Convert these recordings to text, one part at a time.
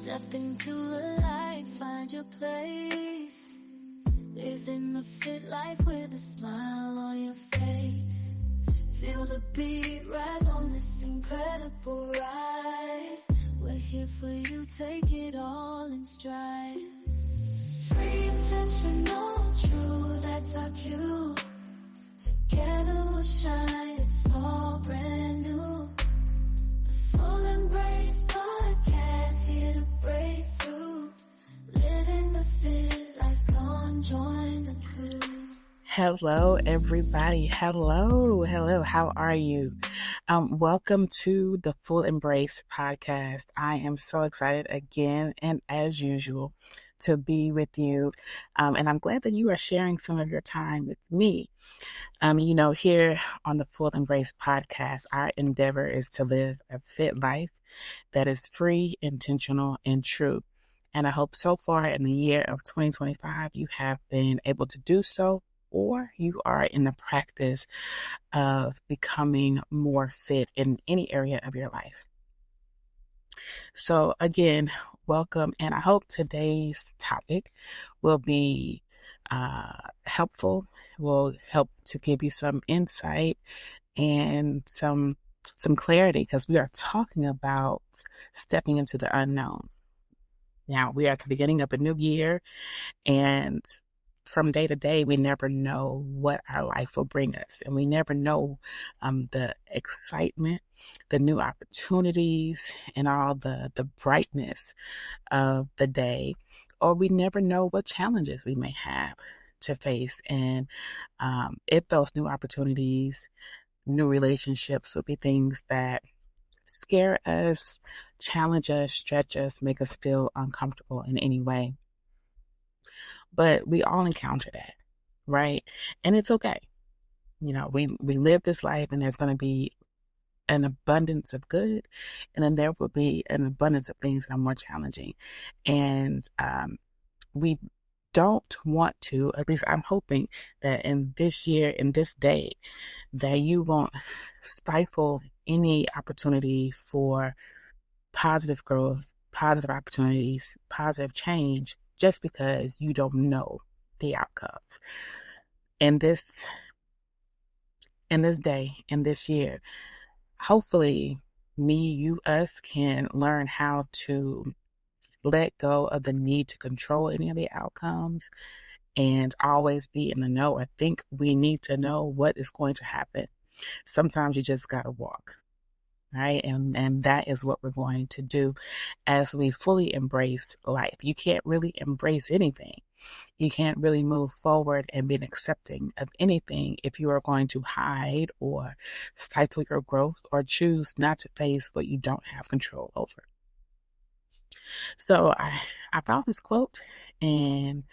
Step into a life, find your place. Living the fit life with a smile on your face. Feel the beat rise on this incredible ride. We're here for you, take it all in stride. Free, intentional, true, that's our cue. Together we'll shine, it's all brand new. The Full Embrace Podcast, here to break through. Living the fit life, come join the crew. Hello, everybody. Hello. How are you? Welcome to the Full Embrace Podcast. I am so excited again, and as usual, to be with you. And I'm glad that you are sharing some of your time with me. Here on the Full Embrace Podcast, our endeavor is to live a fit life that is free, intentional, and true. And I hope so far in the year of 2025, you have been able to do so, or you are in the practice of becoming more fit in any area of your life. So again, welcome. And I hope today's topic will be helpful, will help to give you some insight and some clarity, because we are talking about stepping into the unknown. Now, we are at the beginning of a new year, and from day to day, we never know what our life will bring us. And we never know the excitement, the new opportunities, and all the brightness of the day. Or we never know what challenges we may have to face. And if those new opportunities, new relationships will be things that scare us, challenge us, stretch us, make us feel uncomfortable in any way. But we all encounter that, right? And it's okay. We live this life, and there's going to be an abundance of good, and then there will be an abundance of things that are more challenging. And we don't want to, at least I'm hoping that in this year, in this day, that you won't stifle any opportunity for positive growth, positive opportunities, positive change, just because you don't know the outcomes. In this day, in this year, hopefully me, you, us can learn how to let go of the need to control any of the outcomes and always be in the know. I think we need to know what is going to happen. Sometimes you just got to walk. Right. And that is what we're going to do as we fully embrace life. You can't really embrace anything. You can't really move forward and be accepting of anything if you are going to hide or stifle your growth or choose not to face what you don't have control over. So I found this quote, and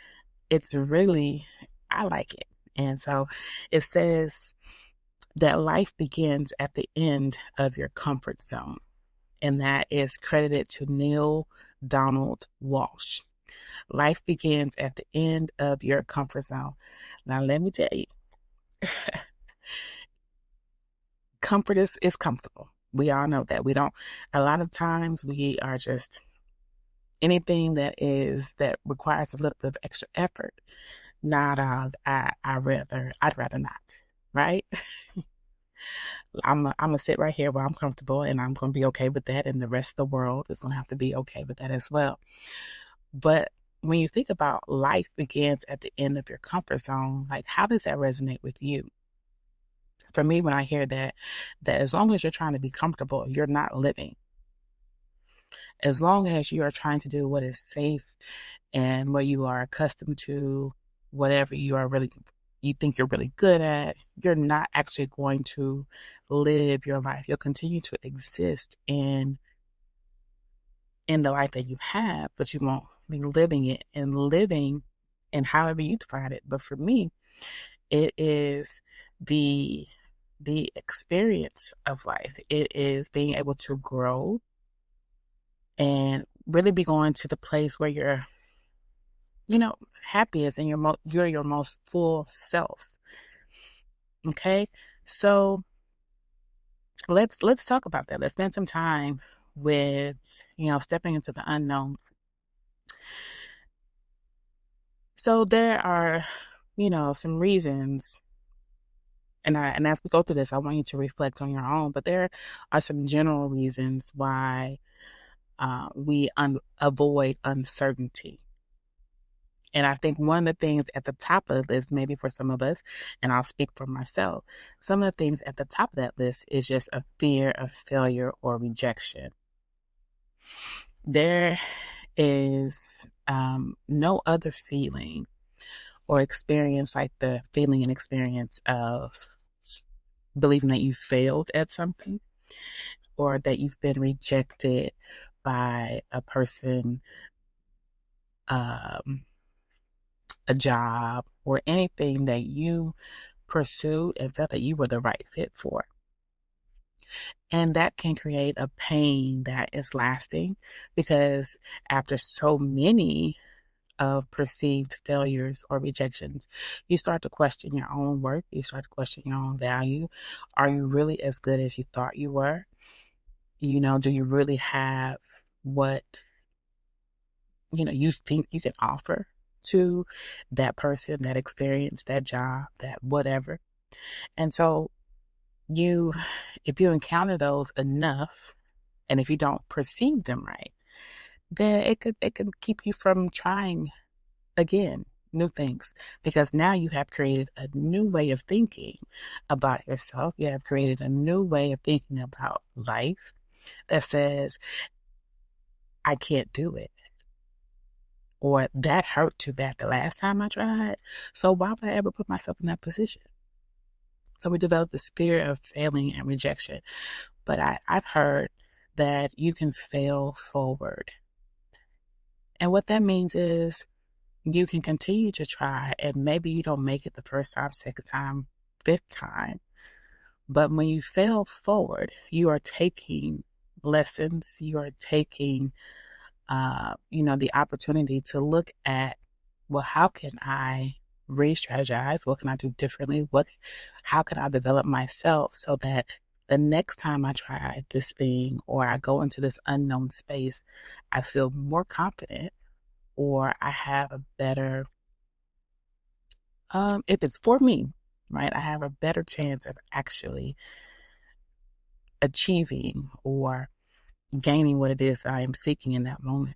it's really, I like it. And so it says that life begins at the end of your comfort zone. And that is credited to Neil Donald Walsh. Life begins at the end of your comfort zone. Now, let me tell you, comfort is comfortable. We all know that. A lot of times we are just, anything that requires a little bit of extra effort. I'd rather not, right? I'm gonna sit right here where I'm comfortable, and I'm gonna be okay with that, and the rest of the world is gonna have to be okay with that as well. But when you think about life begins at the end of your comfort zone, like, how does that resonate with you? For me, when I hear that as long as you're trying to be comfortable, you're not living. As long as you are trying to do what is safe and what you are accustomed to, whatever you think you're really good at, you're not actually going to live your life. You'll continue to exist in the life that you have, but you won't be living it and living in however you define it. But for me, it is the experience of life. It is being able to grow and really be going to the place where you're, happiest and you're your most full self. Okay, so let's talk about that. Let's spend some time with, stepping into the unknown. So there are, some reasons, and as we go through this, I want you to reflect on your own, but there are some general reasons why we avoid uncertainty. And I think one of the things at the top of the list, maybe for some of us, and I'll speak for myself, some of the things at the top of that list is just a fear of failure or rejection. There is no other feeling or experience like the feeling and experience of believing that you failed at something or that you've been rejected by a person, a job, or anything that you pursued and felt that you were the right fit for. And that can create a pain that is lasting because after so many of perceived failures or rejections, you start to question your own worth. You start to question your own value. Are you really as good as you thought you were? Do you really have what, you think you can offer to that person, that experience, that job, that whatever? And so if you encounter those enough, and if you don't perceive them right, then it could keep you from trying again new things, because now you have created a new way of thinking about yourself. You have created a new way of thinking about life that says, I can't do it, or that hurt too bad the last time I tried, so why would I ever put myself in that position? So we develop this fear of failing and rejection. But I've heard that you can fail forward. And what that means is you can continue to try, and maybe you don't make it the first time, second time, fifth time. But when you fail forward, you are taking lessons, you are taking, the opportunity to look at, well, how can I re-strategize? What can I do differently? How can I develop myself so that the next time I try this thing or I go into this unknown space, I feel more confident, or I have a better, if it's for me, right, I have a better chance of actually achieving or gaining what it is that I am seeking in that moment.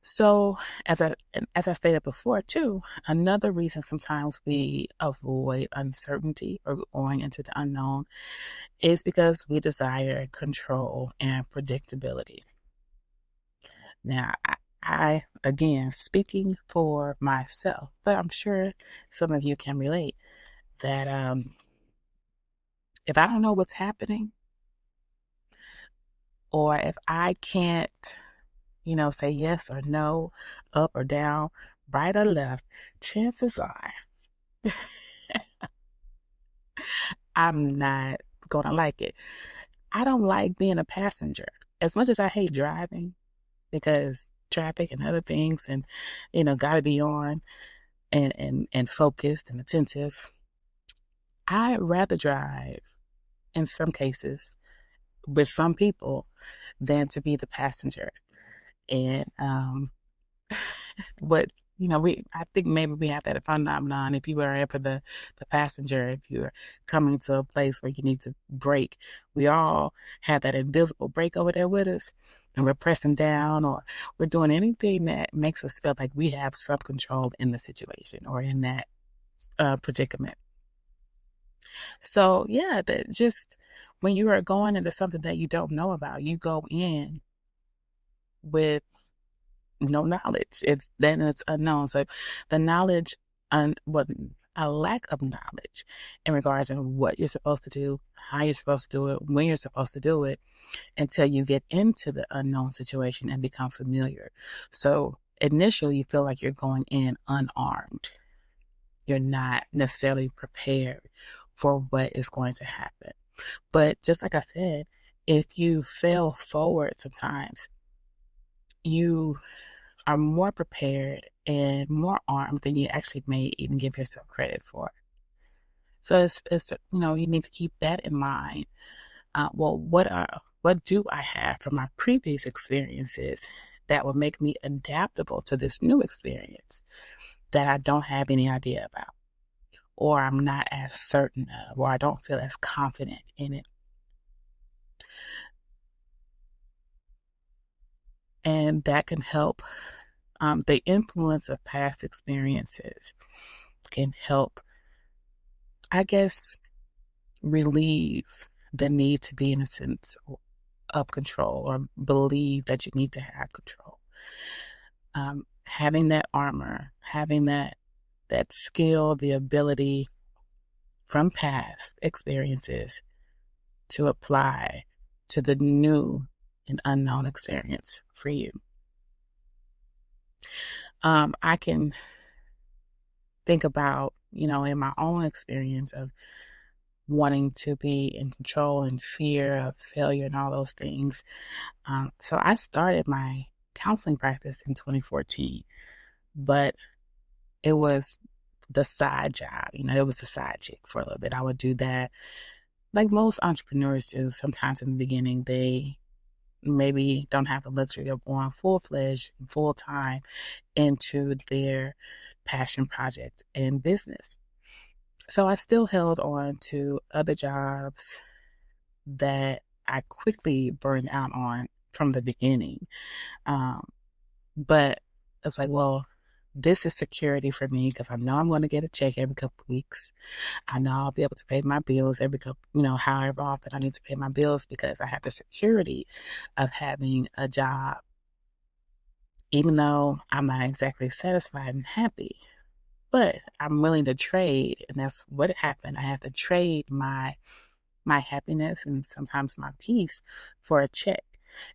So, as I stated before too, another reason sometimes we avoid uncertainty or going into the unknown is because we desire control and predictability. Now, I again, speaking for myself, but I'm sure some of you can relate that if I don't know what's happening, or if I can't, say yes or no, up or down, right or left, chances are I'm not gonna like it. I don't like being a passenger. As much as I hate driving, because traffic and other things, and gotta be on and focused and attentive. I'd rather drive in some cases with some people than to be the passenger. And but I think maybe we have that phenomenon. If you are ever the passenger, if you're coming to a place where you need to brake, we all have that invisible brake over there with us, and we're pressing down, or we're doing anything that makes us feel like we have some control in the situation or in that predicament. So yeah, that just when you are going into something that you don't know about, you go in with no knowledge. It's unknown. So the knowledge, what a lack of knowledge in regards to what you're supposed to do, how you're supposed to do it, when you're supposed to do it, until you get into the unknown situation and become familiar. So initially, you feel like you're going in unarmed. You're not necessarily prepared for what is going to happen. But just like I said, if you fail forward sometimes, you are more prepared and more armed than you actually may even give yourself credit for. So it's you need to keep that in mind. Well, what what do I have from my previous experiences that will make me adaptable to this new experience that I don't have any idea about, or I'm not as certain of, or I don't feel as confident in it. And that can help. The influence of past experiences can help, I guess, relieve the need to be in a sense of control, or believe that you need to have control. Having that armor, having that skill, the ability from past experiences to apply to the new and unknown experience for you. I can think about, in my own experience of wanting to be in control and fear of failure and all those things. So I started my counseling practice in 2014, but it was the side job. It was a side chick for a little bit. I would do that like most entrepreneurs do. Sometimes in the beginning, they maybe don't have the luxury of going full-fledged, full-time into their passion project and business. So I still held on to other jobs that I quickly burned out on from the beginning. But it's like, well, this is security for me because I know I'm going to get a check every couple of weeks. I know I'll be able to pay my bills every couple, however often I need to pay my bills, because I have the security of having a job, even though I'm not exactly satisfied and happy. But I'm willing to trade, and that's what happened. I have to trade my happiness and sometimes my peace for a check.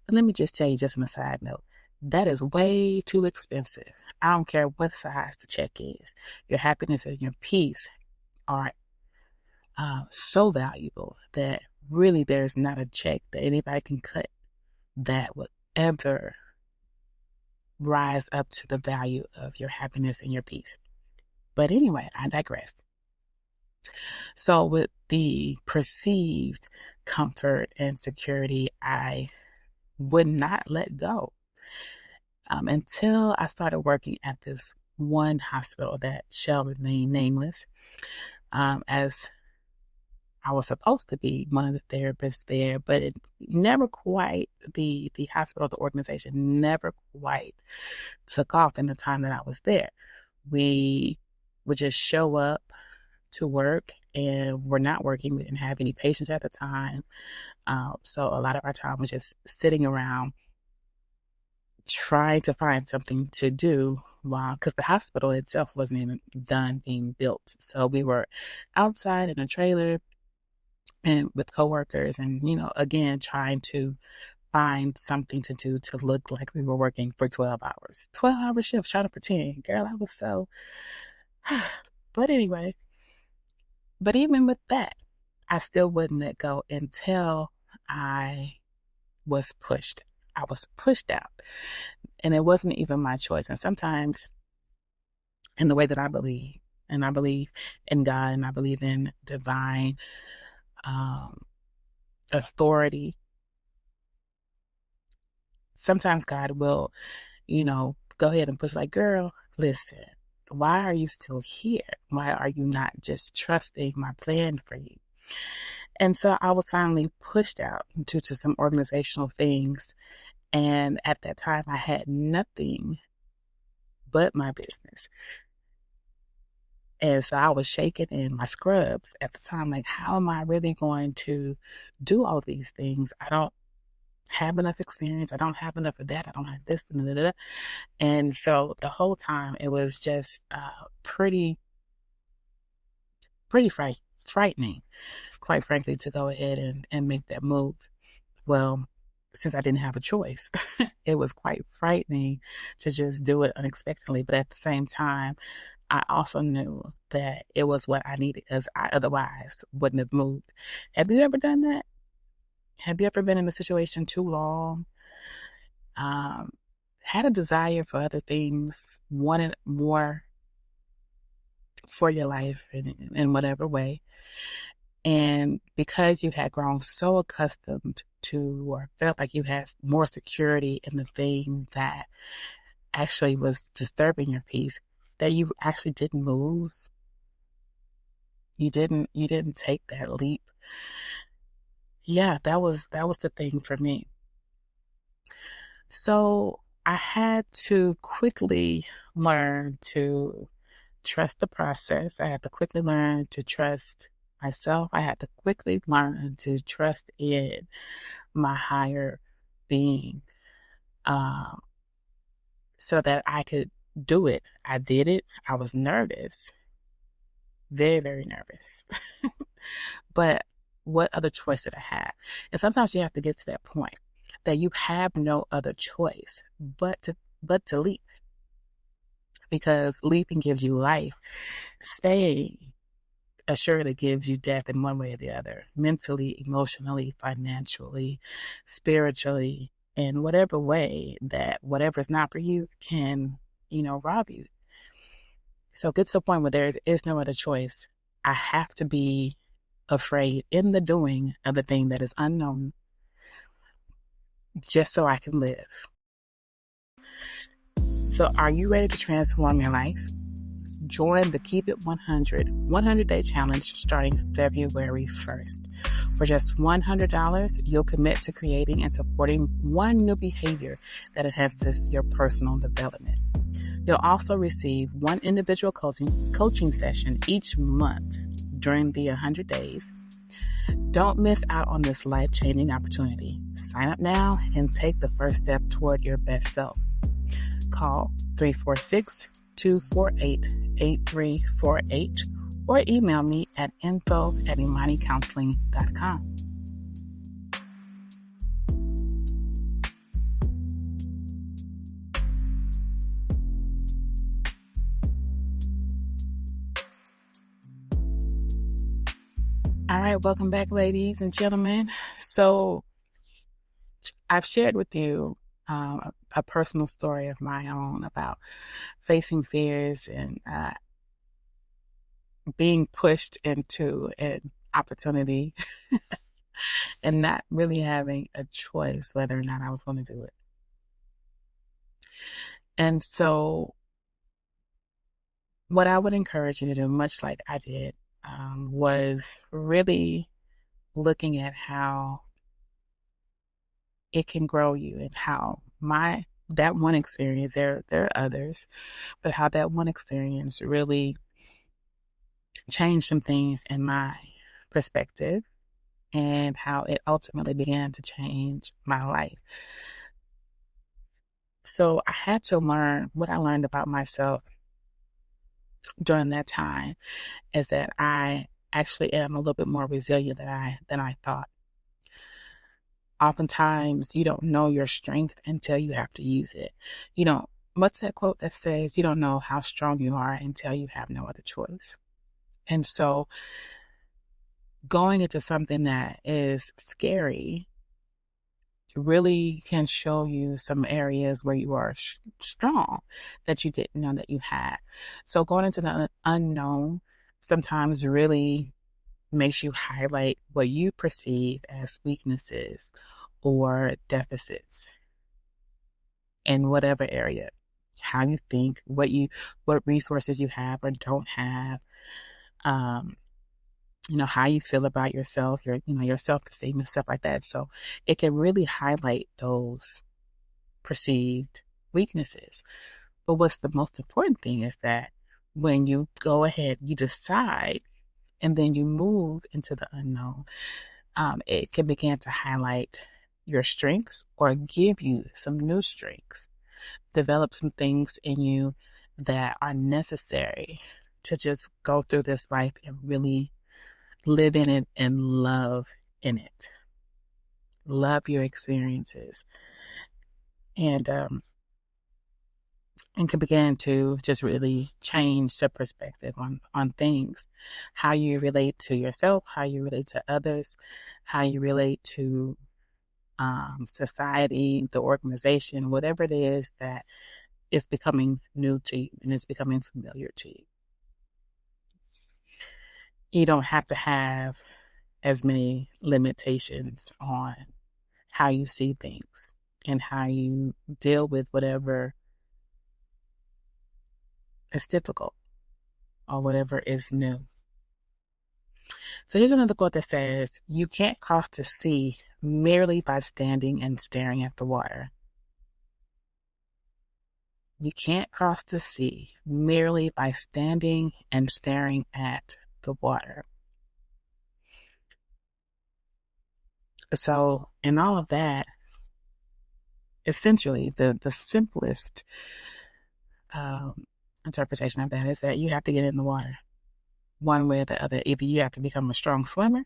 And let me just tell you, just on a side note, that is way too expensive. I don't care what size the check is. Your happiness and your peace are so valuable that really there's not a check that anybody can cut that would ever rise up to the value of your happiness and your peace. But anyway, I digress. So with the perceived comfort and security, I would not let go until I started working at this one hospital that shall remain nameless, as I was supposed to be one of the therapists there, but it never quite, the hospital, the organization never quite took off in the time that I was there. We would just show up to work and we're not working. We didn't have any patients at the time. So a lot of our time was just sitting around trying to find something to do, because the hospital itself wasn't even done being built. So we were outside in a trailer and with coworkers, and again trying to find something to do to look like we were working for 12 hour shifts, trying to pretend. Girl, I was so but anyway, but even with that, I still wouldn't let go until I was pushed. I was pushed out, and it wasn't even my choice. And sometimes, in the way that I believe, and I believe in God, and I believe in divine authority, sometimes God will, go ahead and push, like, girl, listen, why are you still here? Why are you not just trusting my plan for you? And so I was finally pushed out due to some organizational things. And at that time, I had nothing but my business. And so I was shaking in my scrubs at the time, like, how am I really going to do all these things? I don't have enough experience. I don't have enough of that. I don't have this. Da, da, da. And so the whole time it was just pretty frightening, quite frankly, to go ahead and make that move. Well, since I didn't have a choice, it was quite frightening to just do it unexpectedly. But at the same time, I also knew that it was what I needed, because I otherwise wouldn't have moved. Have you ever done that? Have you ever been in a situation too long, had a desire for other things, wanted more for your life in whatever way, and because you had grown so accustomed to, or felt like you had more security in the thing that actually was disturbing your peace, that you actually didn't move. You didn't take that leap. Yeah, that was the thing for me. So I had to quickly learn to trust the process. I had to quickly learn to trust myself. I had to quickly learn to trust in my higher being, um, so that I could do it. I did it. I was nervous, very, very nervous. But what other choice did I have? And sometimes you have to get to that point that you have no other choice but to leap, because leaping gives you life. Staying assuredly gives you death in one way or the other, mentally, emotionally, financially, spiritually, in whatever way that whatever is not for you can, rob you. So get to the point where there is no other choice. I have to be afraid in the doing of the thing that is unknown, just so I can live. So are you ready to transform your life? Join the Keep It 100 day challenge starting February 1st. For just $100, you'll commit to creating and supporting one new behavior that enhances your personal development. You'll also receive one individual coaching session each month during the 100 days. Don't miss out on this life-changing opportunity. Sign up now and take the first step toward your best self. Call 346-248-8348 or email me at info@imanicounseling.com. All right, welcome back, ladies and gentlemen. So I've shared with you a personal story of my own about facing fears and being pushed into an opportunity and not really having a choice whether or not I was going to do it. And so what I would encourage you to do, much like I did, was really looking at how it can grow you, and how that one experience, there are others, but how that one experience really changed some things in my perspective, and how it ultimately began to change my life. So I had to learn what I learned about myself during that time, is that I actually am a little bit more resilient than I thought. Oftentimes you don't know your strength until you have to use it. What's that quote that says, you don't know how strong you are until you have no other choice? And so going into something that is scary really can show you some areas where you are strong that you didn't know that you had. So going into the unknown sometimes really makes you highlight what you perceive as weaknesses or deficits in whatever area. How you think, what resources you have or don't have, how you feel about yourself, your self-esteem and stuff like that. So it can really highlight those perceived weaknesses. But what's the most important thing is that when you go ahead, you decide, and then you move into the unknown, it can begin to highlight your strengths or give you some new strengths, develop some things in you that are necessary to just go through this life and really live in it and love in it. Love your experiences. And can begin to just really change the perspective on things, how you relate to yourself, how you relate to others, how you relate to society, the organization, whatever it is that is becoming new to you and is becoming familiar to you. You don't have to have as many limitations on how you see things and how you deal with whatever is difficult or whatever is new. So here's another quote that says, "You can't cross the sea merely by standing and staring at the water." You can't cross the sea merely by standing and staring at the water. So in all of that, essentially the simplest interpretation of that is that you have to get in the water one way or the other. Either you have to become a strong swimmer,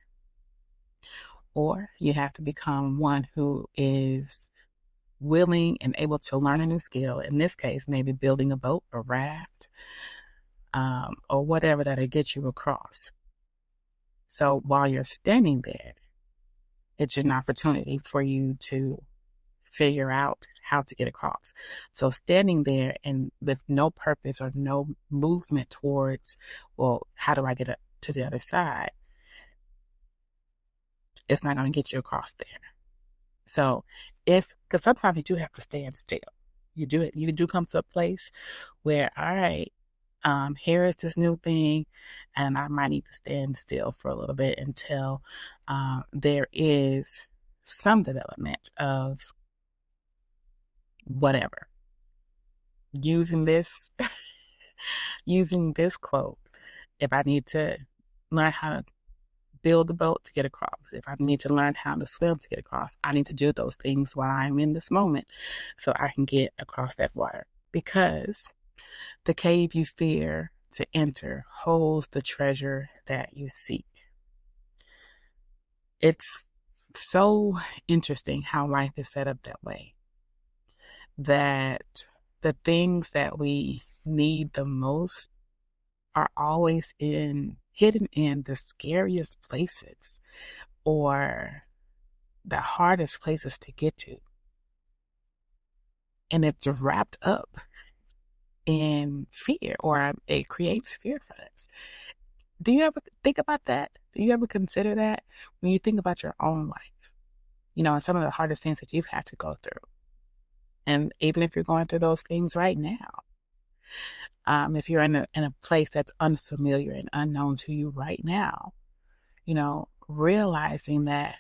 or you have to become one who is willing and able to learn a new skill. In this case, maybe building a boat or raft, or whatever that'll get you across. So while you're standing there, it's an opportunity for you to figure out how to get across. So standing there and with no purpose or no movement towards, well, how do I get up to the other side? It's not going to get you across there. So because sometimes you do have to stand still. You do come to a place where, all right, here is this new thing, and I might need to stand still for a little bit until there is some development of whatever. Using this quote, if I need to learn how to build a boat to get across, if I need to learn how to swim to get across, I need to do those things while I'm in this moment so I can get across that water. Because the cave you fear to enter holds the treasure that you seek. It's so interesting how life is set up that way, that the things that we need the most are always hidden in the scariest places or the hardest places to get to. And it's wrapped up in fear, or it creates fear for us. Do you ever think about that? Do you ever consider that when you think about your own life? And some of the hardest things that you've had to go through. And even if you're going through those things right now, if you're in a place that's unfamiliar and unknown to you right now, realizing that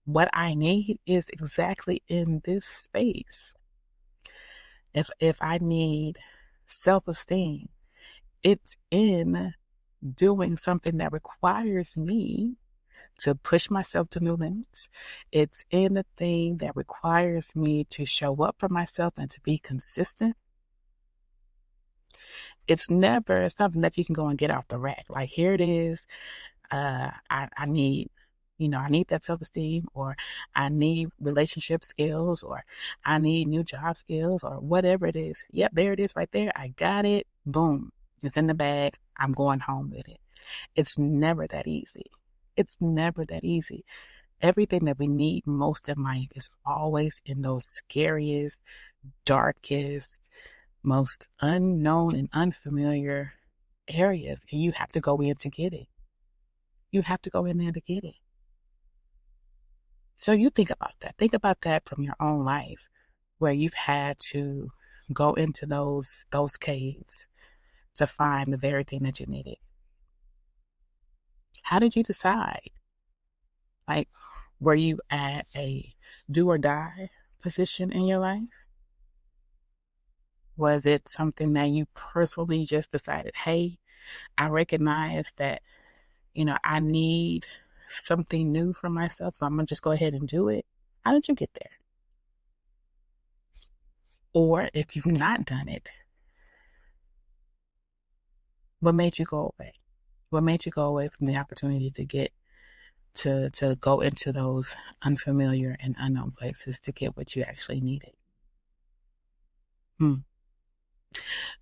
what I need is exactly in this space. If I need self-esteem, it's in doing something that requires me to push myself to new limits. It's in the thing that requires me to show up for myself and to be consistent. It's never something that you can go and get off the rack. Like, here it is. I need, I need that self-esteem, or I need relationship skills, or I need new job skills, or whatever it is. Yep, there it is right there. I got it. Boom. It's in the bag. I'm going home with it. It's never that easy. It's never that easy. Everything that we need most in life is always in those scariest, darkest, most unknown and unfamiliar areas. And you have to go in to get it. You have to go in there to get it. So you think about that. Think about that from your own life, where you've had to go into those caves to find the very thing that you needed. How did you decide? Like, were you at a do or die position in your life? Was it something that you personally just decided, hey, I recognize that, I need something new for myself, so I'm going to just go ahead and do it? How did you get there? Or if you've not done it, what made you go away? What made you go away from the opportunity to get to go into those unfamiliar and unknown places to get what you actually needed?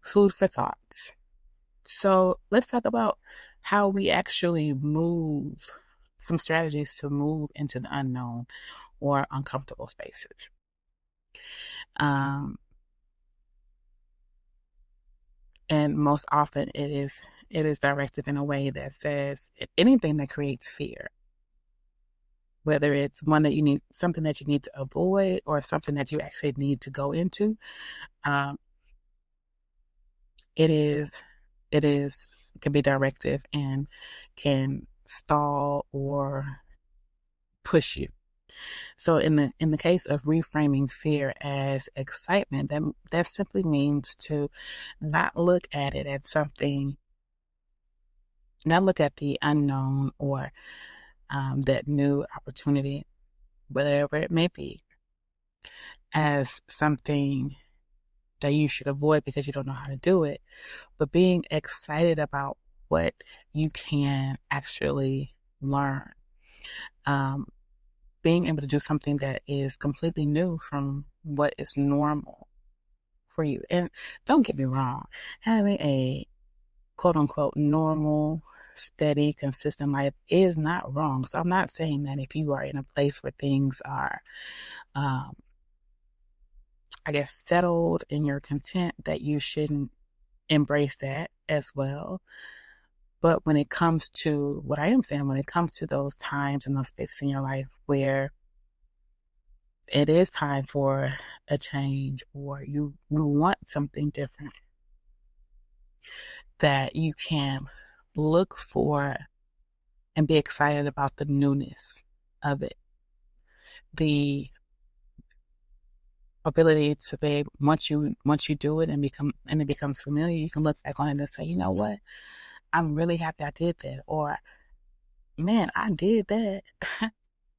Food for thought. So let's talk about how we actually move, some strategies to move into the unknown or uncomfortable spaces. And most often it is directed in a way that says anything that creates fear. whether it's one that you need, something that you need to avoid, or something that you actually need to go into. Um, it is, can be directive and can stall or push you. So in the case of reframing fear as excitement, that simply means to not look at it as something, not look at the unknown or that new opportunity, whatever it may be, as something that you should avoid because you don't know how to do it, but being excited about what you can actually learn. Um, Being able to do something that is completely new from what is normal for you. And don't get me wrong, having a quote unquote normal, steady, consistent life is not wrong. So I'm not saying that if you are in a place where things are, um, I guess, settled and you're content, that you shouldn't embrace that as well. But when it comes to what I am saying, when it comes to those times and those spaces in your life where it is time for a change or you want something different, that you can look for and be excited about the newness of it. The ability to be, once you do it and it becomes familiar, you can look back on it and say, you know what? I'm really happy I did that. Or, man, I did that.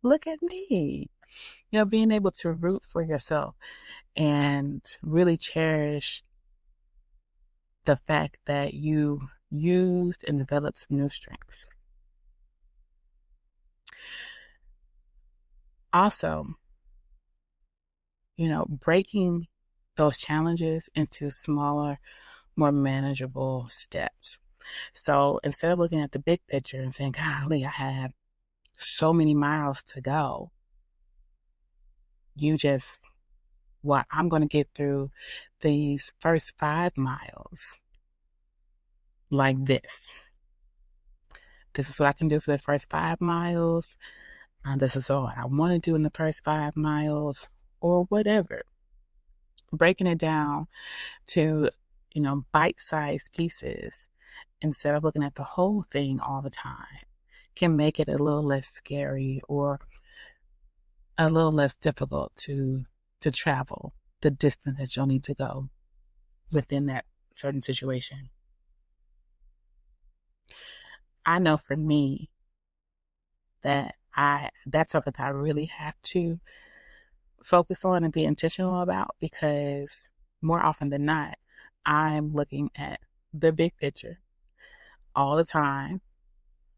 Look at me. Being able to root for yourself and really cherish the fact that you used and developed some new strengths. Also, breaking those challenges into smaller, more manageable steps. So instead of looking at the big picture and saying, golly, I have so many miles to go, you just, I'm going to get through these first 5 miles like this. This is what I can do for the first 5 miles. This is all I want to do in the first 5 miles, or whatever. Breaking it down to, bite-sized pieces instead of looking at the whole thing all the time can make it a little less scary or a little less difficult to travel the distance that you'll need to go within that certain situation. I know for me that that's something I really have to focus on and be intentional about, because more often than not, I'm looking at the big picture all the time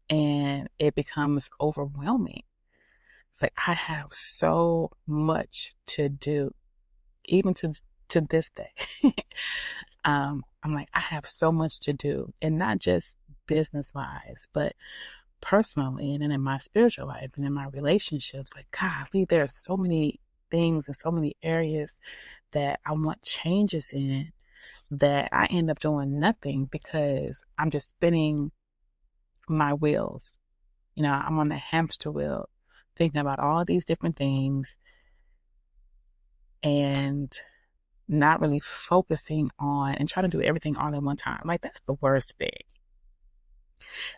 and it becomes overwhelming. It's like I have so much to do, even to this day. I'm like, I have so much to do, and not just business wise, but personally and in my spiritual life and in my relationships. Like, golly, there are so many things and so many areas that I want changes in that I end up doing nothing because I'm just spinning my wheels. I'm on the hamster wheel thinking about all these different things and not really focusing on and trying to do everything all at one time. Like, that's the worst thing.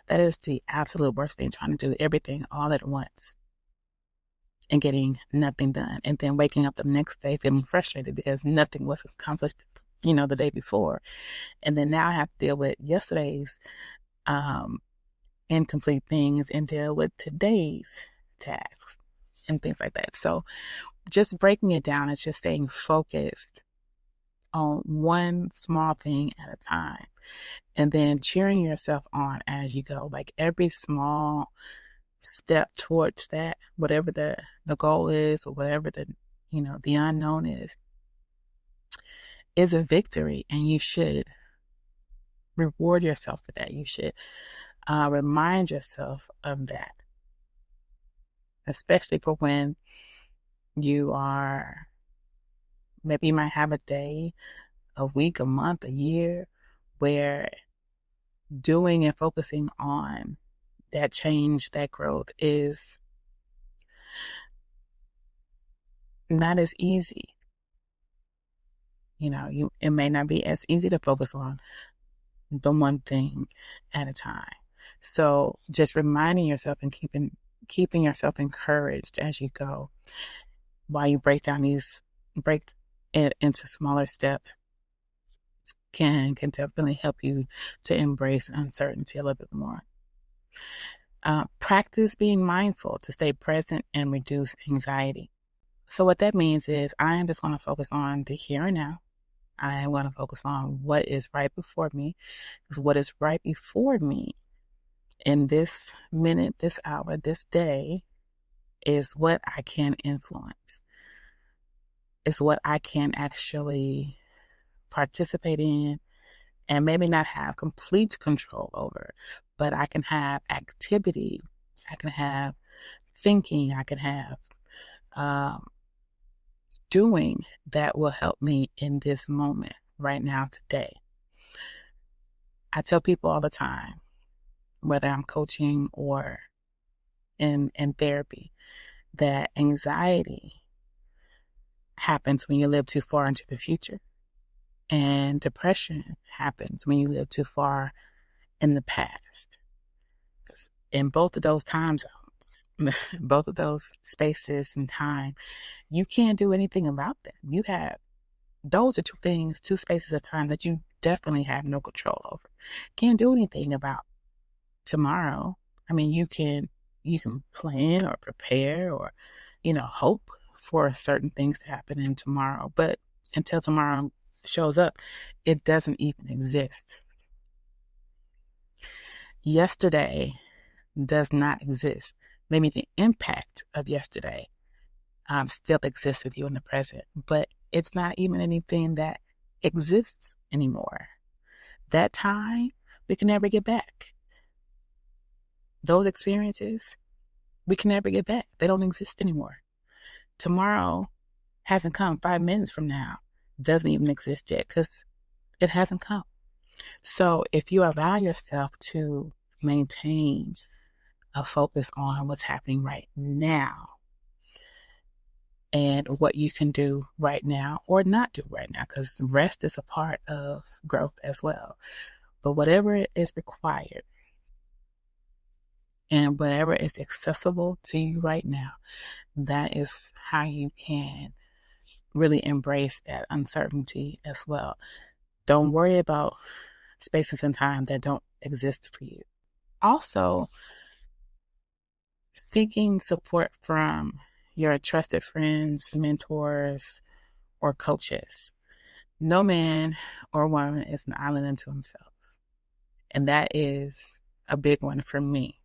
That is the absolute worst thing, trying to do everything all at once and getting nothing done. And then waking up the next day feeling frustrated because nothing was accomplished, the day before. And then now I have to deal with yesterday's incomplete things and deal with today's tasks and things like that. So just breaking it down is just staying focused on one small thing at a time, and then cheering yourself on as you go. Like, every small step towards that, whatever the goal is, or whatever the unknown is a victory, and you should reward yourself for that. You should remind yourself of that, especially for when you are, maybe you might have a day, a week, a month, a year, where doing and focusing on that change, that growth is not as easy. It may not be as easy to focus on the one thing at a time. So just reminding yourself and keeping yourself encouraged as you go, while you break it into smaller steps, can definitely help you to embrace uncertainty a little bit more. Practice being mindful to stay present and reduce anxiety. So what that means is I am just going to focus on the here and now. I am going to focus on what is right before me, because what is right before me in this minute, this hour, this day is what I can influence. It's what I can actually participate in and maybe not have complete control over, but I can have activity, I can have thinking, I can have doing that will help me in this moment right now, today. I tell people all the time, whether I'm coaching or in therapy, that anxiety happens when you live too far into the future, and depression happens when you live too far in the past. In both of those time zones, both of those spaces and time, you can't do anything about them. Those are two spaces of time that you definitely have no control over. Can't do anything about tomorrow. I mean, you can plan or prepare or, hope for certain things to happen in tomorrow, but until tomorrow shows up, it doesn't even exist. Yesterday does not exist. Maybe the impact of yesterday still exists with you in the present, but it's not even anything that exists anymore. That time, we can never get back. Those experiences, we can never get back. They don't exist anymore. Tomorrow hasn't come. 5 minutes from now doesn't even exist yet because it hasn't come. So if you allow yourself to maintain a focus on what's happening right now and what you can do right now or not do right now, because rest is a part of growth as well. But whatever is required and whatever is accessible to you right now, that is how you can really embrace that uncertainty as well. Don't worry about spaces and time that don't exist for you. Also, seeking support from your trusted friends, mentors, or coaches. No man or woman is an island unto himself. And that is a big one for me.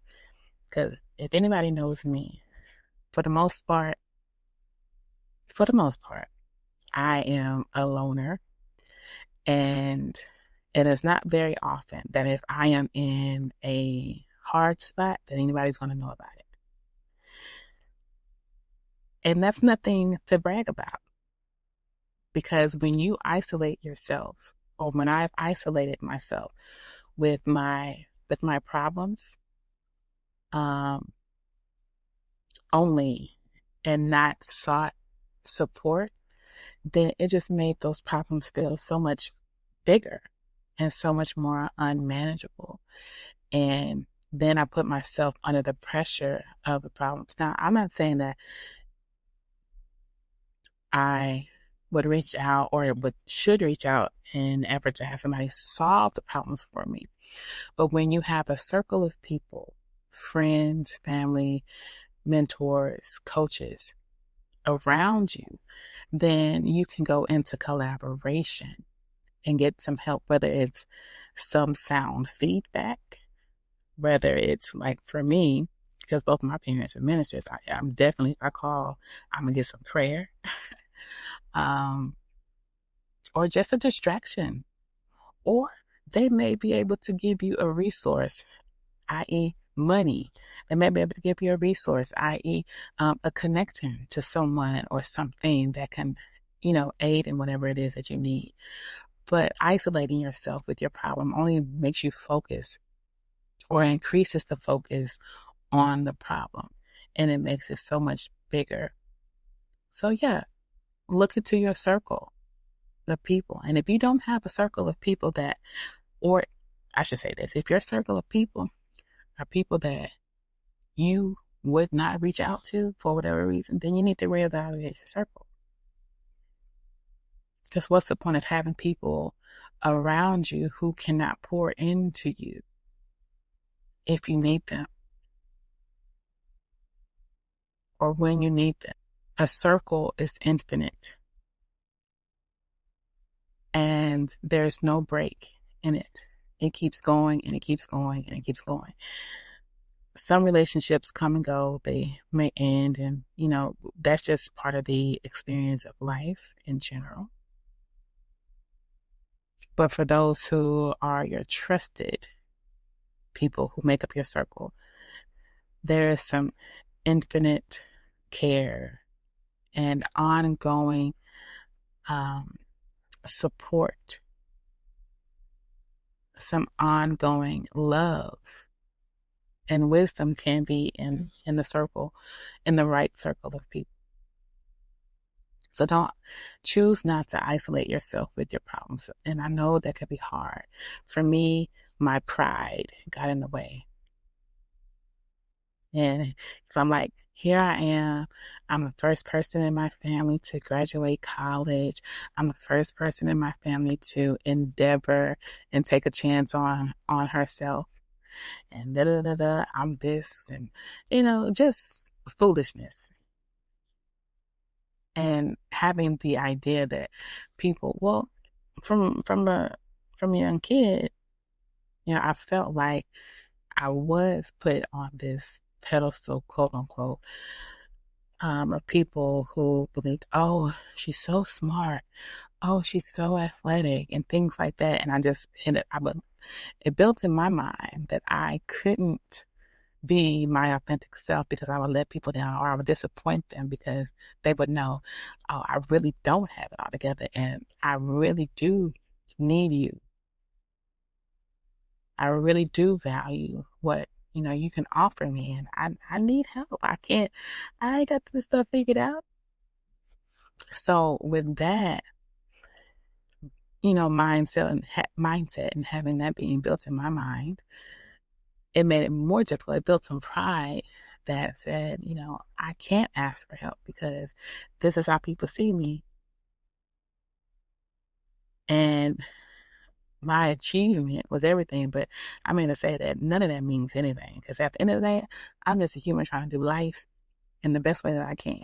Because if anybody knows me, for the most part, I am a loner. And it is not very often that if I am in a hard spot, that anybody's going to know about it. And that's nothing to brag about. Because when you isolate yourself, or when I've isolated myself with my problems, only, and not sought support, then it just made those problems feel so much bigger and so much more unmanageable. And then I put myself under the pressure of the problems. Now, I'm not saying that I would reach out or should reach out in an effort to have somebody solve the problems for me. But when you have a circle of people, friends, family, mentors, coaches around you, then you can go into collaboration and get some help, whether it's some sound feedback, whether it's like for me, because both of my parents are ministers, I'm gonna get some prayer, or just a distraction, or they may be able to give you a resource, i.e. money. They may be able to give you a resource, i.e. a connection to someone or something that can, aid in whatever it is that you need. But isolating yourself with your problem only makes you focus or increases the focus on the problem. And it makes it so much bigger. So yeah, look into your circle of people. And if you don't have a circle of people that, or I should say this, if your circle of people are people that you would not reach out to for whatever reason, then you need to reevaluate your circle. Because what's the point of having people around you who cannot pour into you if you need them or when you need them? A circle is infinite and there's no break in it. It keeps going and it keeps going and it keeps going. Some relationships come and go, they may end, and that's just part of the experience of life in general. But for those who are your trusted people who make up your circle, there is some infinite care and ongoing support, some ongoing love and wisdom can be in the circle, in the right circle of people. So don't choose not to isolate yourself with your problems. And I know that could be hard. For me, my pride got in the way. And so I'm like, here I am. I'm the first person in my family to graduate college. I'm the first person in my family to endeavor and take a chance on herself. And I'm this, and just foolishness. And having the idea that people, well, from a young kid, I felt like I was put on this pedestal, quote unquote, of people who believed, oh, she's so smart, oh, she's so athletic, and things like that. And it built in my mind that I couldn't be my authentic self because I would let people down or I would disappoint them because they would know, oh, I really don't have it all together and I really do need you. I really do value what, you can offer me, and I need help. I ain't got this stuff figured out. So with that, mindset and having that being built in my mind, it made it more difficult. It built some pride that said, I can't ask for help because this is how people see me. And my achievement was everything. But I mean to say that none of that means anything because at the end of the day, I'm just a human trying to do life in the best way that I can.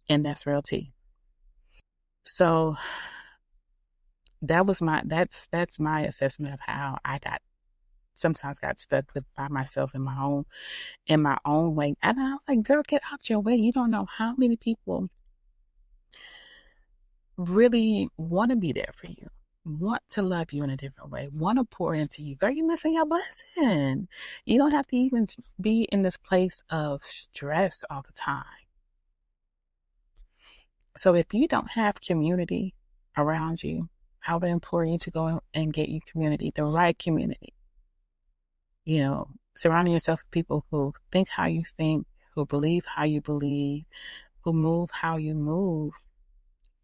And that's real tea. So that's my assessment of how I sometimes got stuck by myself in my own way. And I was like, girl, get out your way. You don't know how many people really want to be there for you, want to love you in a different way, want to pour into you. Girl, you're missing your blessing. You don't have to even be in this place of stress all the time. So if you don't have community around you, I would implore you to go and get you community, the right community. Surrounding yourself with people who think how you think, who believe how you believe, who move how you move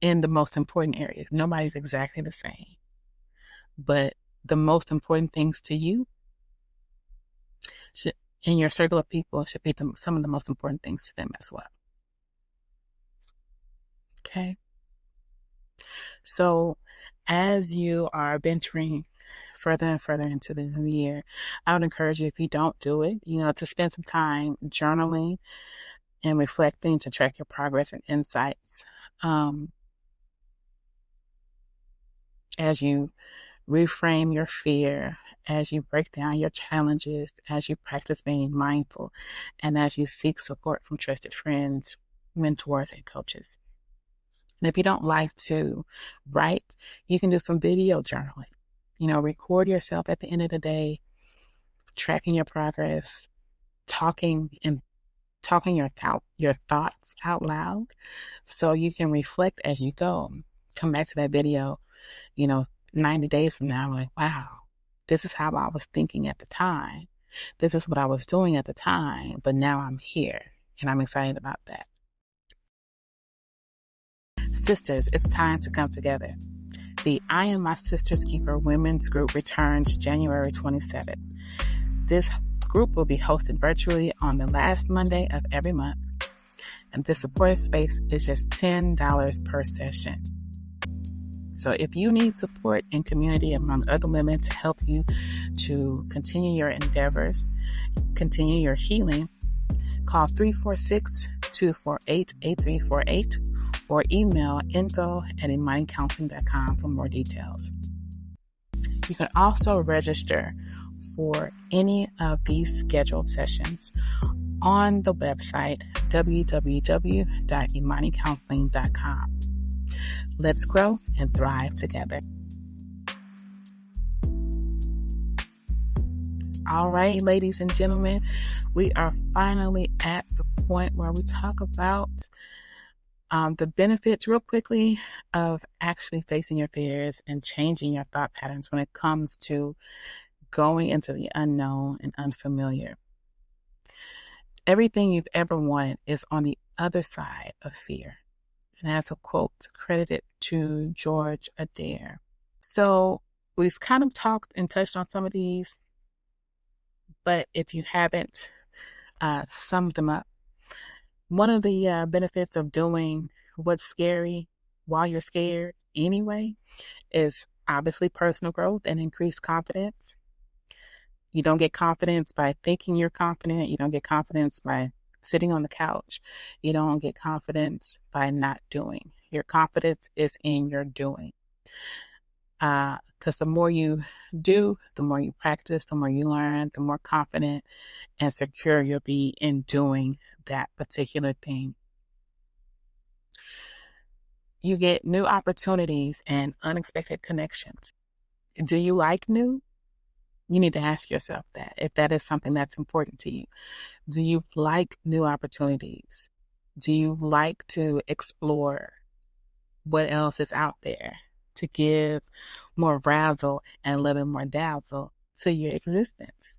in the most important areas. Nobody's exactly the same. But the most important things to you in your circle of people should be some of the most important things to them as well. Okay. So as you are venturing further and further into the new year, I would encourage you, if you don't do it, to spend some time journaling and reflecting to track your progress and insights. As you reframe your fear, as you break down your challenges, as you practice being mindful, and as you seek support from trusted friends, mentors, and coaches. And if you don't like to write, you can do some video journaling. Record yourself at the end of the day, tracking your progress, talking your thoughts out loud so you can reflect as you go. Come back to that video, 90 days from now, I'm like, wow, this is how I was thinking at the time. This is what I was doing at the time, but now I'm here and I'm excited about that. Sisters, it's time to come together. The I Am My Sister's Keeper Women's Group returns January 27th. This group will be hosted virtually on the last Monday of every month, and this supportive space is just $10 per session. So if you need support and community among other women to help you to continue your endeavors, continue your healing, call 346-248-8348 or email info@imanicounseling.com for more details. You can also register for any of these scheduled sessions on the website www.imanicounseling.com. Let's grow and thrive together. All right, ladies and gentlemen, we are finally at the point where we talk about the benefits real quickly of actually facing your fears and changing your thought patterns when it comes to going into the unknown and unfamiliar. Everything you've ever wanted is on the other side of fear. And that's a quote credited to George Adair. So we've kind of talked and touched on some of these, but if you haven't summed them up, one of the benefits of doing what's scary while you're scared anyway is obviously personal growth and increased confidence. You don't get confidence by thinking you're confident. You don't get confidence by sitting on the couch. You don't get confidence by not doing. Your confidence is in your doing. Because the more you do, the more you practice, the more you learn, the more confident and secure you'll be in doing that particular thing. You get new opportunities and unexpected connections. Do you like new? You need to ask yourself that, if that is something that's important to you. Do you like new opportunities? Do you like to explore what else is out there to give more razzle and a little more dazzle to your existence,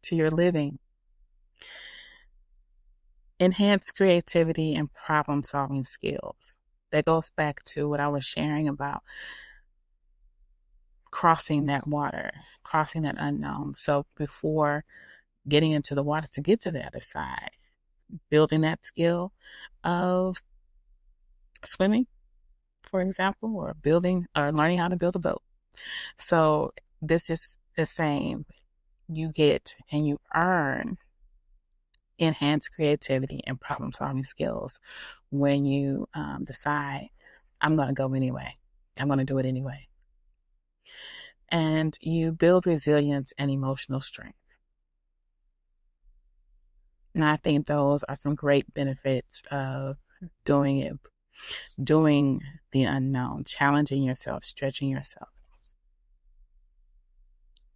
to your living? Enhance creativity and problem-solving skills. That goes back to what I was sharing about crossing that water, crossing that unknown. So before getting into the water to get to the other side, building that skill of swimming, for example, or building or learning how to build a boat. So this is the same. You get and you earn enhanced creativity and problem solving skills when you decide, I'm going to go anyway. I'm going to do it anyway. And you build resilience and emotional strength. And I think those are some great benefits of doing it, doing the unknown, challenging yourself, stretching yourself.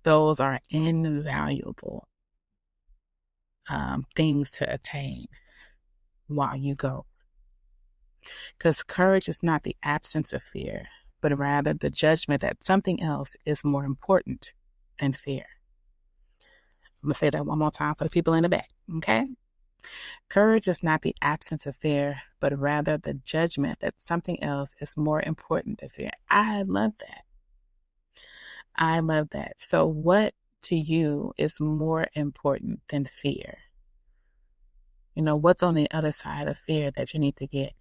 Those are invaluable things to attain while you go. Because courage is not the absence of fear, but rather the judgment that something else is more important than fear. I'm going to say that one more time for the people in the back, okay? Courage is not the absence of fear, but rather the judgment that something else is more important than fear. I love that. I love that. So what to you is more important than fear? You know, what's on the other side of fear that you need to get,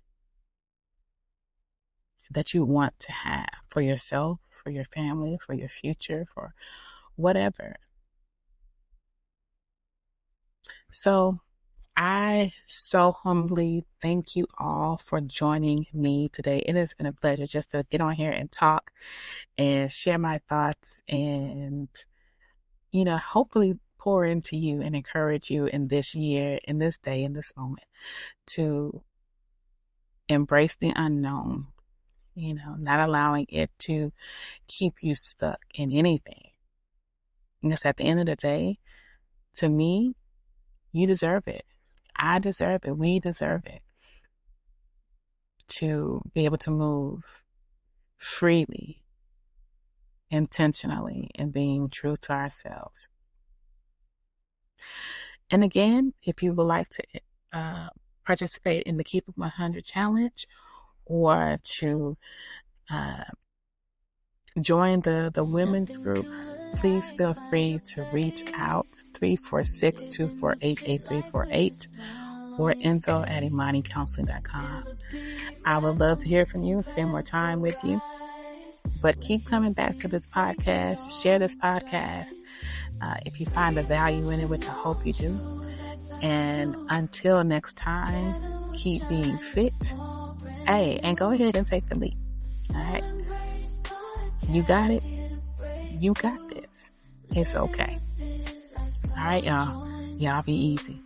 that you want to have for yourself, for your family, for your future, for whatever? So I so humbly thank you all for joining me today. It has been a pleasure just to get on here and talk and share my thoughts and, you know, hopefully pour into you and encourage you in this year, in this day, in this moment to embrace the unknown, you know, not allowing it to keep you stuck in anything. Because at the end of the day, to me, you deserve it. I deserve it. We deserve it to be able to move freely, intentionally, and being true to ourselves. And again, if you would like to participate in the Keep It 100 challenge or to join the women's group, please feel free to reach out 346-248-8348 or info@imanicounseling.com. I would love to hear from you and spend more time with you. But keep coming back to this podcast. Share this podcast if you find the value in it, which I hope you do. And until next time, keep being fit. Hey, and go ahead and take the leap. All right. You got it. You got this. It's okay. All right, y'all. Y'all be easy.